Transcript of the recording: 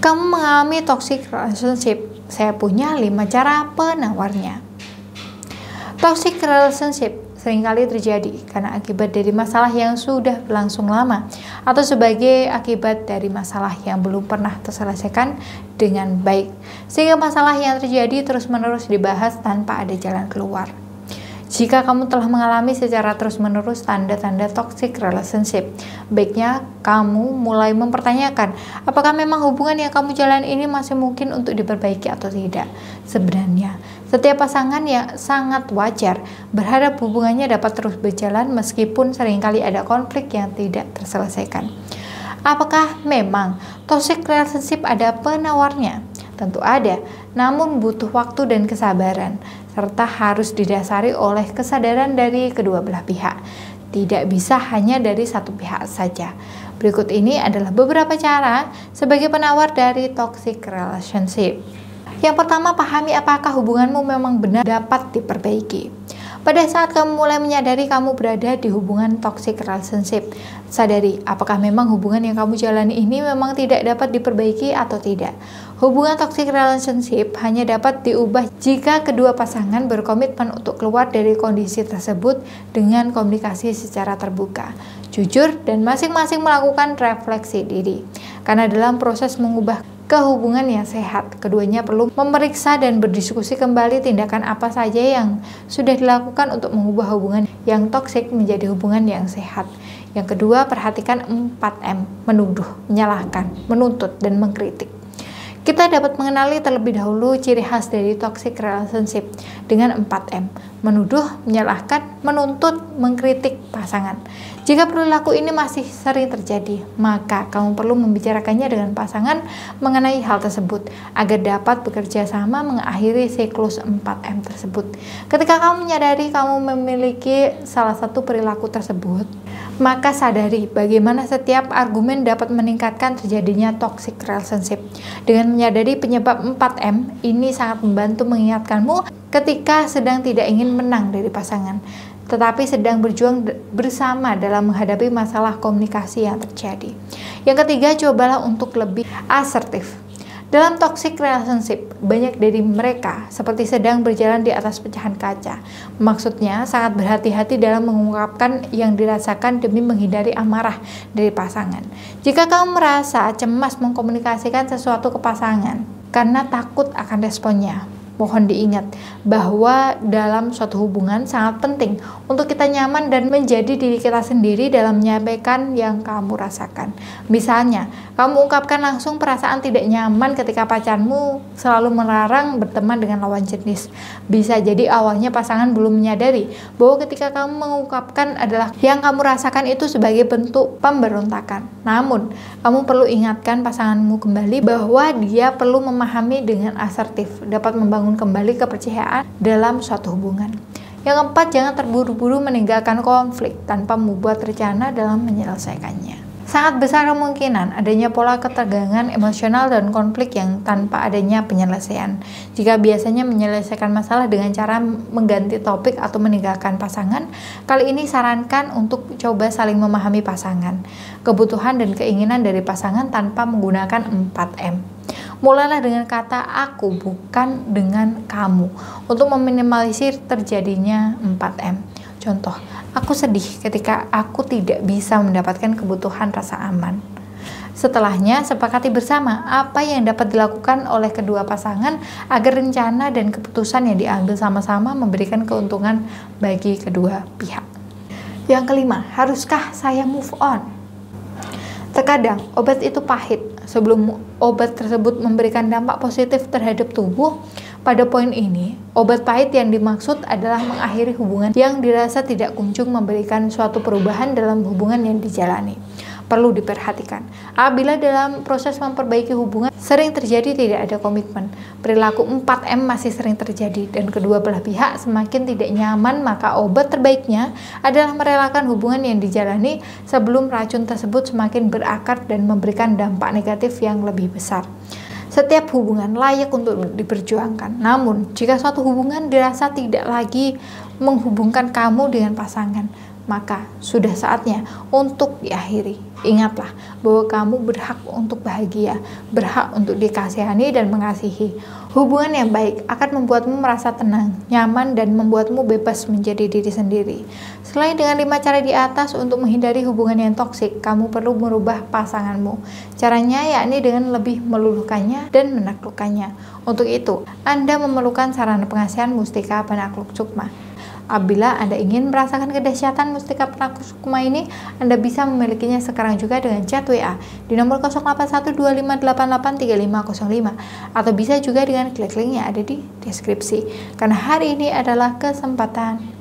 Kamu mengalami toxic relationship. Saya punya 5 cara penawarnya. Toxic relationship seringkali terjadi karena akibat dari masalah yang sudah berlangsung lama atau sebagai akibat dari masalah yang belum pernah terselesaikan dengan baik, sehingga masalah yang terjadi terus-menerus dibahas tanpa ada jalan keluar. Jika kamu telah mengalami secara terus-menerus tanda-tanda toxic relationship, baiknya kamu mulai mempertanyakan apakah memang hubungan yang kamu jalan ini masih mungkin untuk diperbaiki atau tidak. Sebenarnya, setiap pasangan yang sangat wajar berharap hubungannya dapat terus berjalan meskipun seringkali ada konflik yang tidak terselesaikan. Apakah memang toxic relationship ada penawarnya? Tentu ada, namun butuh waktu dan kesabaran, serta harus didasari oleh kesadaran dari kedua belah pihak. Tidak bisa hanya dari satu pihak saja. Berikut ini adalah beberapa cara sebagai penawar dari toxic relationship. Yang pertama, pahami apakah hubunganmu memang benar dapat diperbaiki. Pada saat kamu mulai menyadari kamu berada di hubungan toxic relationship, sadari apakah memang hubungan yang kamu jalani ini memang tidak dapat diperbaiki atau tidak. Hubungan toxic relationship hanya dapat diubah jika kedua pasangan berkomitmen untuk keluar dari kondisi tersebut dengan komunikasi secara terbuka, jujur, dan masing-masing melakukan refleksi diri. Karena dalam proses mengubah kehubungan yang sehat, keduanya perlu memeriksa dan berdiskusi kembali tindakan apa saja yang sudah dilakukan untuk mengubah hubungan yang toksik menjadi hubungan yang sehat. Yang kedua, perhatikan 4M, menuduh, menyalahkan, menuntut, dan mengkritik. Kita dapat mengenali terlebih dahulu ciri khas dari toxic relationship dengan 4M, menuduh, menyalahkan, menuntut, mengkritik pasangan. Jika perilaku ini masih sering terjadi, maka kamu perlu membicarakannya dengan pasangan mengenai hal tersebut agar dapat bekerja sama mengakhiri siklus 4M tersebut. Ketika kamu menyadari kamu memiliki salah satu perilaku tersebut, maka sadari bagaimana setiap argumen dapat meningkatkan terjadinya toxic relationship. Dengan menyadari penyebab 4M, ini sangat membantu mengingatkanmu ketika sedang tidak ingin menang dari pasangan, tetapi sedang berjuang bersama dalam menghadapi masalah komunikasi yang terjadi. Yang ketiga, cobalah untuk lebih asertif. Dalam toxic relationship, banyak dari mereka seperti sedang berjalan di atas pecahan kaca. Maksudnya, sangat berhati-hati dalam mengungkapkan yang dirasakan demi menghindari amarah dari pasangan. Jika kamu merasa cemas mengkomunikasikan sesuatu ke pasangan karena takut akan responnya, mohon diingat bahwa dalam suatu hubungan sangat penting untuk kita nyaman dan menjadi diri kita sendiri dalam menyampaikan yang kamu rasakan. Misalnya, kamu ungkapkan langsung perasaan tidak nyaman ketika pacarmu selalu melarang berteman dengan lawan jenis. Bisa jadi awalnya pasangan belum menyadari bahwa ketika kamu mengungkapkan adalah yang kamu rasakan itu sebagai bentuk pemberontakan. Namun, kamu perlu ingatkan pasanganmu kembali bahwa dia perlu memahami dengan asertif, dapat membangun kembali kepercayaan dalam suatu hubungan. Yang keempat, jangan terburu-buru meninggalkan konflik tanpa membuat rencana dalam menyelesaikannya. Sangat besar kemungkinan adanya pola ketegangan emosional dan konflik yang tanpa adanya penyelesaian. Jika biasanya menyelesaikan masalah dengan cara mengganti topik atau meninggalkan pasangan, kali ini sarankan untuk coba saling memahami pasangan, kebutuhan dan keinginan dari pasangan tanpa menggunakan 4M. Mulailah dengan kata aku, bukan dengan kamu, untuk meminimalisir terjadinya 4M. Contoh, aku sedih ketika aku tidak bisa mendapatkan kebutuhan rasa aman. Setelahnya, sepakati bersama apa yang dapat dilakukan oleh kedua pasangan agar rencana dan keputusan yang diambil sama-sama memberikan keuntungan bagi kedua pihak. Yang kelima, haruskah saya move on? Terkadang, obat itu pahit. Sebelum obat tersebut memberikan dampak positif terhadap tubuh, pada poin ini, obat pahit yang dimaksud adalah mengakhiri hubungan yang dirasa tidak kunjung memberikan suatu perubahan dalam hubungan yang dijalani. Perlu diperhatikan, apabila dalam proses memperbaiki hubungan sering terjadi tidak ada komitmen, perilaku 4M masih sering terjadi, dan kedua belah pihak semakin tidak nyaman, maka obat terbaiknya adalah merelakan hubungan yang dijalani sebelum racun tersebut semakin berakar dan memberikan dampak negatif yang lebih besar. Setiap hubungan layak untuk diperjuangkan. Namun, jika suatu hubungan dirasa tidak lagi menghubungkan kamu dengan pasangan, maka sudah saatnya untuk diakhiri. Ingatlah bahwa kamu berhak untuk bahagia, berhak untuk dikasihani dan mengasihi. Hubungan yang baik akan membuatmu merasa tenang, nyaman, dan membuatmu bebas menjadi diri sendiri. Selain dengan 5 cara di atas untuk menghindari hubungan yang toksik, kamu perlu merubah pasanganmu. Caranya yakni dengan lebih meluluhkannya dan menaklukkannya. Untuk itu, Anda memerlukan sarana pengasihan Mustika Penakluk Sukma. Apabila Anda ingin merasakan kedahsyatan Mustika Penakluk Sukma ini, Anda bisa memilikinya sekarang juga dengan chat WA di nomor 081258883505 atau bisa juga dengan klik link yang ada di deskripsi. Karena hari ini adalah kesempatan